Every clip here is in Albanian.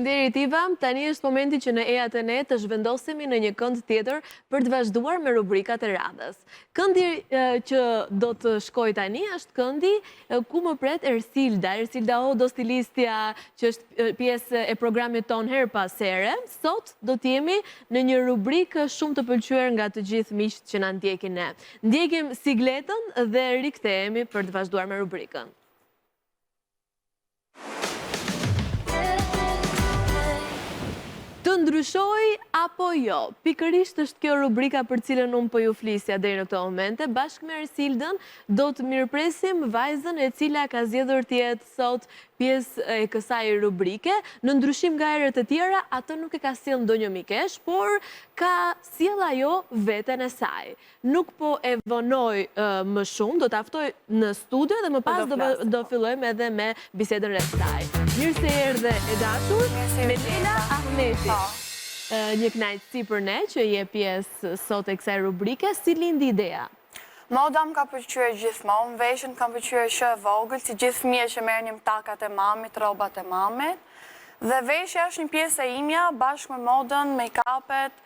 Faleminderit Iva, tani është momenti që në Ejat e Ne të zhvendosemi në një kënd tjetër për të vazhduar me rubrikat e radhës. Këndi që do të shkoj tani është këndi ku më pret Ersilda. Ersilda Odo, stilistja që është pjesë e programit ton her pas here. Sot do t'jemi në një rubrikë shumë të pëlqyer nga të gjithë miqtë që na ndjekin ne. Ndjekim sigletën dhe rikthehemi për të vazhduar me rubrikën. Të ndryshoj apo jo? Pikërisht është kjo rubrika për cilën unë po ju flisja deri në këto momente. Bashkë me Ersildën do të mirëpresim vajzën e cila ka zgjedhur të jetë sot pjesë e kësaj rubrike. Në ndryshim nga herët e tjera, atë nuk e ka sjell ndonjë mikesh, por ka sjell ajo veten e saj. Nuk po e vonoj më shumë, do ta ftoj në studio dhe më pas do fillojmë edhe me bisedën rreth saj. Mirë se erdhe e dashur, Melina Ahmeti. Një kënaqësi për ne që je pjesë sot e kësaj rubrike. Si lindi ideja? Moda më ka pëlqyer gjithmonë, veshjen kam pëlqyer që e vogël, si gjithë fëmijët që merrnim takat e mamit, rrobat e mamit. Dhe veshja është një pjesë e imja bashkë me modën, make-upet.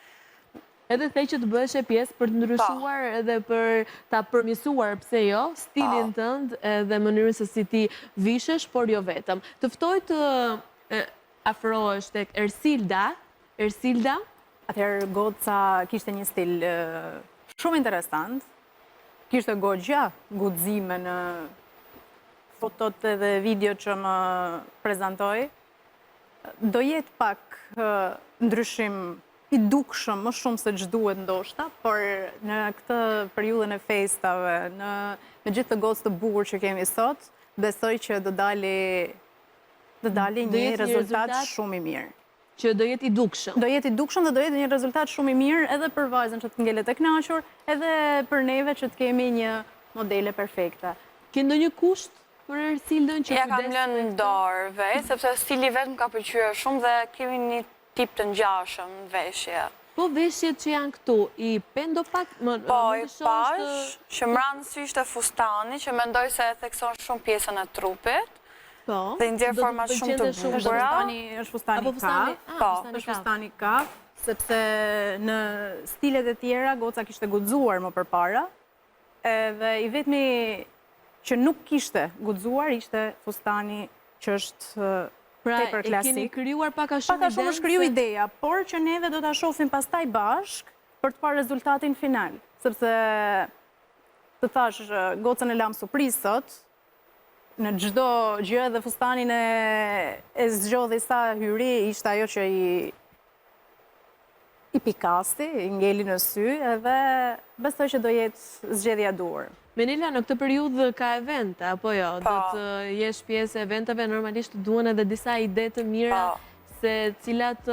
Edhe the që të bëhesh e pjesë për të ndryshuar edhe për ta përmirësuar, pse jo, stilin tënd edhe mënyrën se si ti vishesh, por jo vetëm. Të ftoj të afrohesh tek Ersilda. Ersilda? Atëherë goca kishte një stil shumë interesant. Kishte goxha guxime në fotot edhe video që më prezantoi. Do jetë pak ndryshim i dukshëm më shumë se ç'duhet ndoshta, por në këtë periudhën e festave, me gjithë të gocë të bukur që kemi sot, besoj që do dali një rezultat shumë i mirë. Që do jetë i dukshëm. Do jetë i dukshëm dhe do jetë një rezultat shumë i mirë edhe për vajzën që të ngelet e kënaqur, edhe për neve që të kemi një modele perfekte. Ke ndonjë kusht për Ersildën që ja kam lënë në dorë, sepse stili vetë më ka pëlqyer shumë dhe kemi një tip të ngjashëm në veshje. Po veshjet që janë këtu, i pendo pak? Po, i pash, që mranë sy ishte fustani, që mendoj se e thekson shumë pjesën e trupit. Po. Dhe nxjerr forma shumë të bukura. Është fustani kaf. Po, është fustani kaf, sepse në stilet e tjera goca kishte guxuar më përpara. Edhe i vetmi që nuk kishte guxuar ishte fustani që është pra, e keni krijuar paka shumë është kriju ideja, por që neve do ta shohim pastaj bashk për të parë rezultatin final. Sepse të thash, gocën e lam surprizë sot, në çdo gjë dhe fustanin e zgjodhi sa hyri, ishte ajo që i pikasti, i ngeli në sy, edhe besoj që do jetë zgjedhja duhur. Menila, në këtë periudhë ka evente, apo jo? Do të jesh pjesë e eventeve, normalisht duhen edhe disa ide të mira se cilat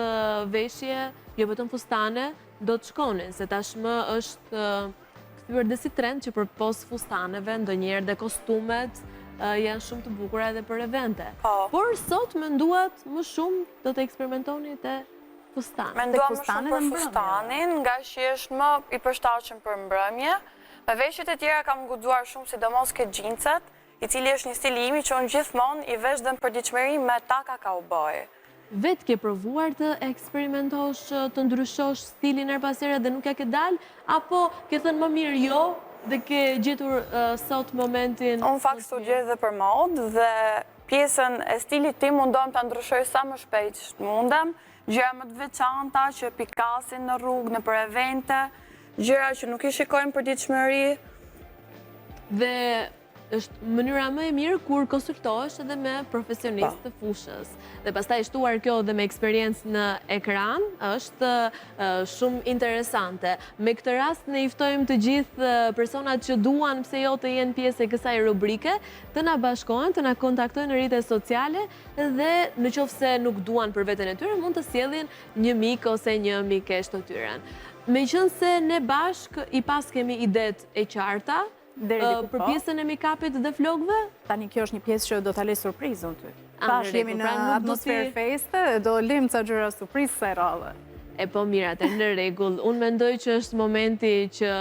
veshje, jo vetëm fustane, do të shkonin, se tashmë është kthyer dhe si trend që përpos fustaneve, ndonjëherë dhe kostumet janë shumë të bukura edhe për evente. Por sot menduat më shumë do të eksperimentoni te fustane. Mendua më shumë për fustanin, nga që është më i përshtatshëm për mbrëmje. Me veshjet e tjera kam guxuar shumë, sidomos ke xhinset, i cili është një stil i imi që unë gjithmonë i vesh dhe në përditshmëri me taka kauboj. Vetë ke provuar të eksperimentosh, të ndryshosh stilin her pas here dhe nuk ja ke dalë, apo ke thënë më mirë jo dhe ke gjetur sot momentin? Unë fakt studioj dhe për modë dhe pjesën e stilit tim mundon të ndryshoj sa më shpejt që mundem, gjëra më të veçanta që pikasin në rrugë, në për evente, gjëra që nuk i shikojmë për ditëshmëri. Dhe është mënyra më e mirë kur konsultohesh edhe me profesionistë të fushës. Dhe pastaj shtuar kjo dhe me eksperiencë në ekran, është shumë interesante. Me këtë rast ne i ftojmë të gjithë personat që duan, pse jo, të jenë pjesë e kësaj rubrike, të na bashkohen, të na kontaktojnë në rrjetet sociale dhe në qoftë se nuk duan për veten e tyre, mund të sjellin një mik ose një mikesh të tyre. Meqense ne bashk i pas kemi idet e qarta për pjesën e make-upit dhe flokëve? Tani kjo është një pjesë që do ta lej surprizën ty. Tash jemi në atmosferë feste, do lëm ca gjëra surprizë sa rradhe. E po mirë, atë në rregull. Unë mendoj që është momenti që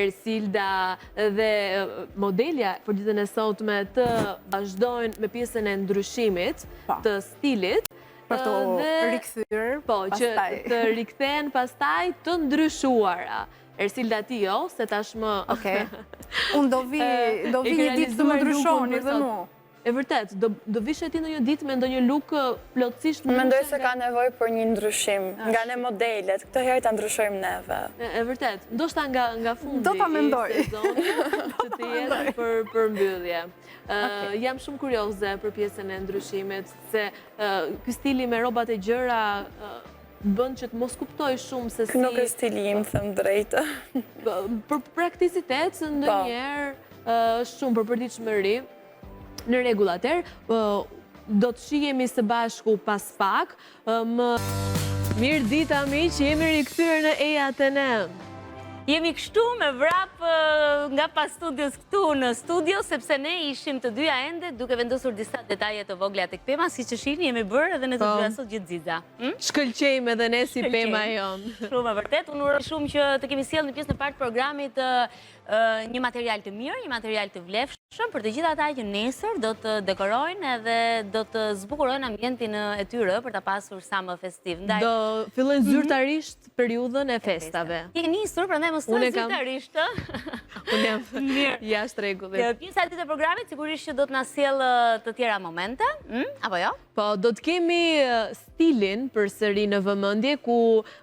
Ersilda dhe modelja për ditën e sotme të vazhdojnë me pjesën e ndryshimit të stilit Për të dhe rikthyer, po, që pastaj. të rikthehen pastaj të ndryshuara. Ersilda ti jo, se tashmë Okej. Unë do vi e ke një ditë të më realizuar ndryshoni lukun për dhe sot. mu. E vërtet, do vishe ti në një ditë me ndonjë luk plotësisht Mendoj se ndryshe ka nevojë për një ndryshim nga ne modelet. Këtë herë ta ndryshojmë neve. E vërtet, ndoshta nga fundi Do ta mendoj. i sezonit që të jetë për mbyllje. Jam shumë kurioze për pjesën e ndryshimit, se ky stili me rrobat e gjëra bën që të mos kuptoj shumë se si... Nuk është stili im, them drejtë. Për prakticitet, ndonjëherë shumë për përditshmëri, në rregull atëherë, do të shihemi së bashku pas pak. Mirë dita miq, jemi rikthyer në EATN. Jemi kështu me vrap nga pas studios këtu në studio, sepse ne ishim të dyja ende duke vendosur disa detaje të vogla tek Pema, siç e shihni jemi bërë edhe ne të dyja sot gjithë Xiza. Shkëlqejmë edhe ne si Pema jon. Shumë e vërtet, unë uroj shumë që të kemi sjellë në pjesën e parë të programit një material të mirë, një material të vlefshëm për të gjithë ata që nesër do të dekorojnë edhe do të zbukurojnë ambientin e tyre për ta pasur sa më festiv. Do fillojnë zyrtarisht periudhën e festave. Je nisur, prandaj mos thua zyrtarisht. Unë jam jashtë rregullit. Pjesa e dytë e programit sigurisht që do të na sjellë të tjera momente, apo jo? Po, do të kemi stilin përsëri në vëmendje, ku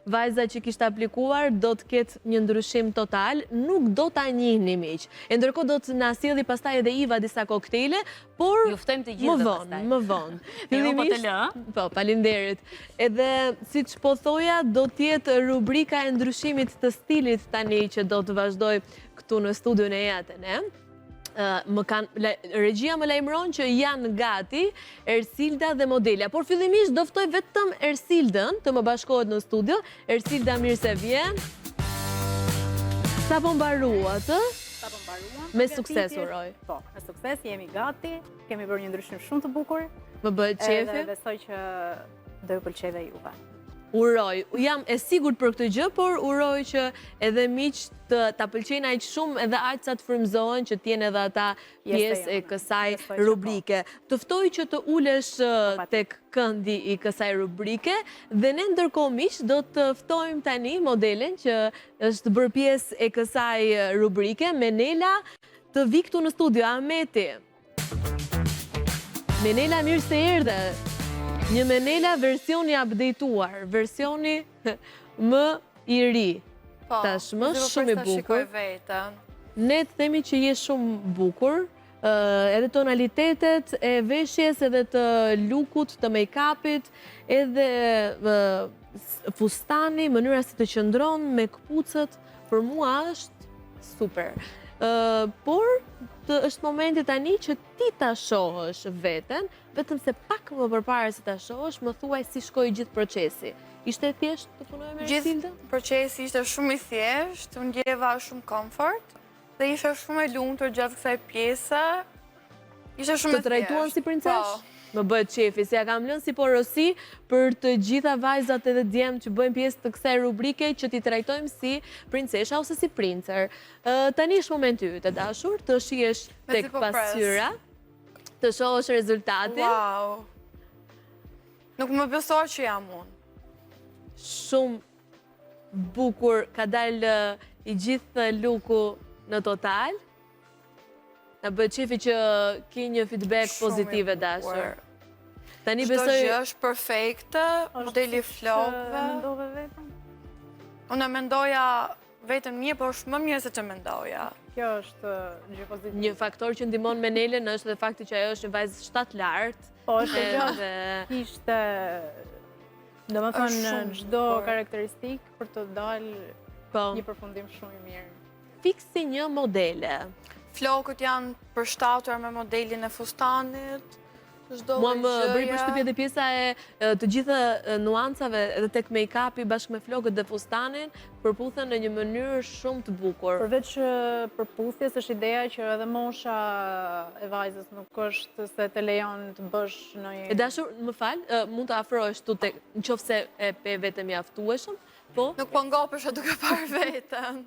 vajza që kishte aplikuar do të ketë një ndryshim total, nuk do ta njihni miq. E ndërkohë do të na sjelli pastaj edhe Iva disa koktejle, por Ju ftojmë të gjithë më vonë. Fillimisht, po, faleminderit. Edhe siç po thoja, do të jetë rubrika e ndryshimit të stilit tani që do të vazhdoj këtu në studion e EATN. Regjia më lajmëron që janë gati Ersilda dhe Modelia. Por fillimisht do ftoj vetëm Ersildën të më bashkohet në studio. Ersilda, mirë se vjen. Sa po mbaruat, Me sukses uroj. Po, me sukses, jemi gati, kemi bërë një ndryshim shumë të bukur. Më bëhet qefi. Edhe besoj që do ju pëlqej dhe juve. Uroj, jam e sigurt për këtë gjë, por uroj që edhe miqt ta pëlqejnë aq shumë edhe aq sa të frymëzohen që t'jenë edhe ata pjesë e kësaj rubrike. Të ftoj që të ulesh tek këndi i kësaj rubrike dhe ne ndërkohë miq do të ftojmë tani modelen që është bërë pjesë e kësaj rubrike, Menela, të vi këtu në studio. Ahmeti. Menela, mirë se erdhe. Një Menela versioni updateuar, versioni më i ri. Tashmë shumë i bukur. Ne të themi që je shumë bukur, edhe tonalitetet e veshjes, edhe të lukut, të make-upit, edhe fustani, mënyra si të qëndron me këpucët, për mua është super. Por është momenti tani që ti ta shohësh veten, vetëm se pak më përpara se ta shohësh, më thuaj si shkoi gjithë procesi. Ishte thjesht të punoj me Ersilda? Gjithë procesi ishte shumë i thjesht, unë ndjeva shumë komfort dhe isha shumë e lumtur gjatë kësaj pjese. Ishte shumë e thjesht. Të trajtuan si princesh? Më bëhet qefi, se ja kam lënë si porosi për të gjitha vajzat edhe djemë që bëjmë pjesë të kësaj rubrike që t'i trajtojmë si princesha ose si princer. Tani është momenti yt, të dashur, të shihesh tek pasqyra, të shohësh rezultatin. Wow! Nuk më besoar që jam unë. Shumë bukur, ka dalë i gjithë luku në total. Na bëhet qefi që ki një feedback pozitive dashur. Tani besoj... Çdo gjë është perfekte, modeli flokëve. Mendove vetëm? Unë mendoja vetëm mirë, por është më mirë se që mendoja. Kjo është gjë pozitive. Një faktor që ndihmon Menelen është edhe fakti që ajo është një vajzë shtatë lartë. Po, është gjatë. Kishte, domethënë, çdo karakteristikë për të dalë një përfundim shumë i mirë. Fiksi një modele. Flokët janë përshtatur me modelin e fustanit. Mua më bëri përshtypje dhe pjesa e të gjitha nuancave edhe tek make-upi bashkë me flokët dhe fustanin përputhen në një mënyrë shumë të bukur. Përveç përputhjes është ideja që edhe mosha e vajzës nuk është se të lejon të bësh në një... E dashur, më fal, mund të afrohesh tu tek nëse e pe vetëm mjaftueshëm. Nuk po ngopesha duke parë vetën.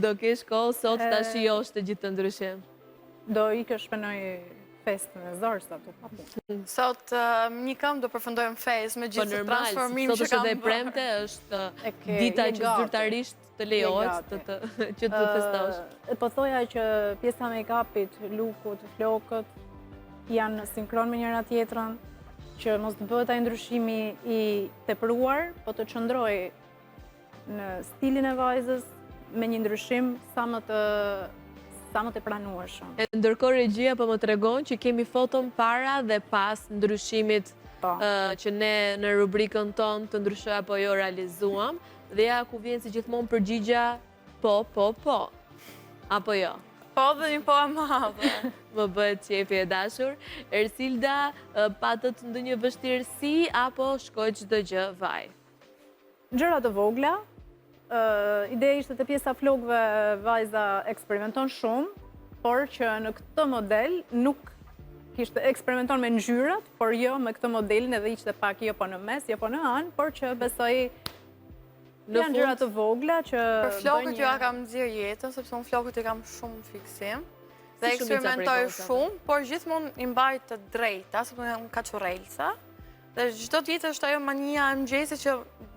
Do kesh kohë sot ta shijosh të gjithë të ndryshim. Do ikësh me një festën e Zorës ato pa punë. Sot një këmbë do përfundojmë fest me Po gjithë normal, transformim sot që është kam edhe bërë. premte, është E ke dita që legate. zyrtarisht të lejohet që të festosh. Po thoja që pjesa make-upit, lukut, flokët janë sinkron me njëra tjetrën, që mos të bëhet ai ndryshimi i tepruar, po të qëndroj në stilin e vajzës me një ndryshim sa më të pranueshëm. E ndërkohë regjia po më tregon që kemi foton para dhe pas ndryshimit Po. që ne në rubrikën tonë të ndryshoj apo jo realizuam, dhe ja ku vjen si gjithmonë përgjigja po. Apo jo? Po dhe një po e madhe. Më bëhet qefi e dashur. Ersilda, patët ndonjë vështirësi apo shkoj çdo gjë vaj? Gjëra të vogla, ideja ishte të pjesa flokëve vajza eksperimenton shumë, por që në këtë model nuk kishte eksperimenton me ngjyrat, por jo me këtë modelin edhe ishte pak jo po në mes, jo po në anë, por që besoj janë gjëra të vogla që Për flokët ju a kam nxjerr jetën, sepse unë flokët i kam shumë fiksim. Dhe Si shumica eksperimentoj prej gocave. shumë, por gjithmonë i mbaj të drejta, sepse unë jam kaçurrelca. Dhe çdo ditë është ajo mania e mëngjesit që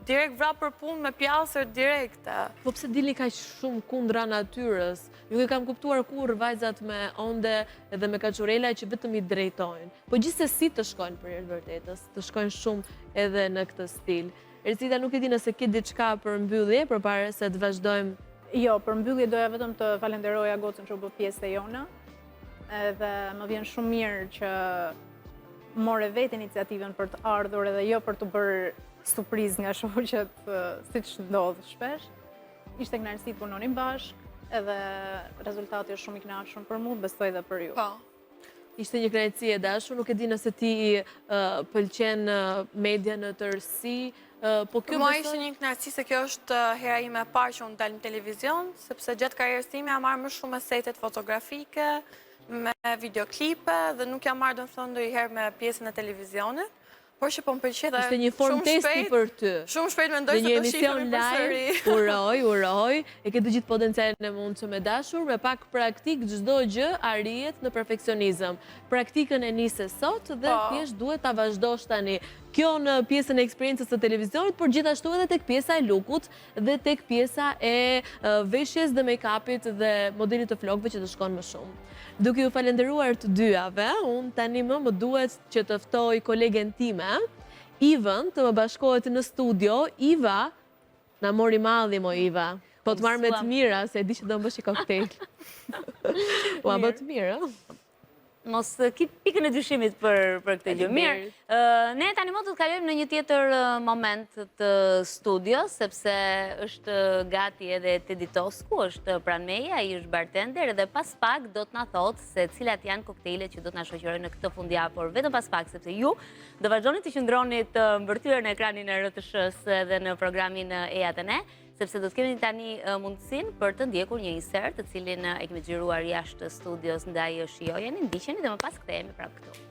direkt vrap për punë me pjallësër direkte. Po pse dilni kaq shumë kundra natyrës? Nuk e kam kuptuar kur vajzat me onde edhe me kaçurela që vetëm i drejtojnë. Po gjithsesi të shkojnë për e vërtetës, të shkojnë shumë edhe në këtë stil. Ercita, nuk e di nëse ke diçka për mbyllje përpara se të vazhdojmë. Jo, për mbyllje doja vetëm të falenderoja gocën që u bë pjesë e jona, edhe më vjen shumë mirë që more vetë iniciativën për të ardhur edhe jo për të bërë surprizë nga shoqet, siç ndodh shpesh. Ishte kënaqësi të punonim bashkë, edhe rezultati është shumë i kënaqshëm për mua, besoj edhe për ju. Po. Ishte një kënaqësi e dashur, nuk e di nëse ti pëlqen media në tërësi, po kjo Mua ishte një kënaqësi se kjo është hera ime e parë që unë dal në televizion, sepse gjatë karrierës time jam marrë më shumë me setet fotografike, me videoklipe dhe nuk jam marrë domethënë ndonjëherë me pjesën e televizionit, por që po më pëlqej dhe ishte një form testi për ty. Shumë shpejt mendoj Në se një do emision shihemi live, përsëri. uroj, e ke të gjithë potencialin e mundshëm e dashur, me pak praktik çdo gjë arrihet në perfeksionizëm. Praktikën e nisë sot dhe Po. thjesht duhet ta vazhdosh tani. Kjo në pjesën e eksperiencës së televizionit, por gjithashtu edhe tek pjesa e lukut dhe tek pjesa e veshjes dhe make-upit dhe modelit të flokëve që të shkon më shumë. Duke ju falenderuar të dyave, unë tani më duhet që të ftoj kolegen time, Ivën, të më bashkohet në studio. Iva, na mori malli mo Iva. Po të marrë me të mira, se e di që do më bësh i koktejl. Ua bë të mirë, Mos kip pikën e dyshimit për këtë gjë. Mirë, ne tani më do të kalojmë në një tjetër moment të studios, sepse është gati edhe Tedi Tosku, është pranë meje, ai është bartender dhe pas pak do të na thotë se cilat janë koktejlet që do të na shoqërojnë në këtë fundjavë, por vetëm pas pak, sepse ju do vazhdoni të qëndroni të mbërthyer në ekranin e RTS-s edhe në programin Ejat e Ne, sepse do të kemi tani mundësin për të ndjekur një insert të cilin e kemi xhiruar jashtë studios ndaj shijojeni, ndiqeni dhe më pas kthehemi prapë këtu.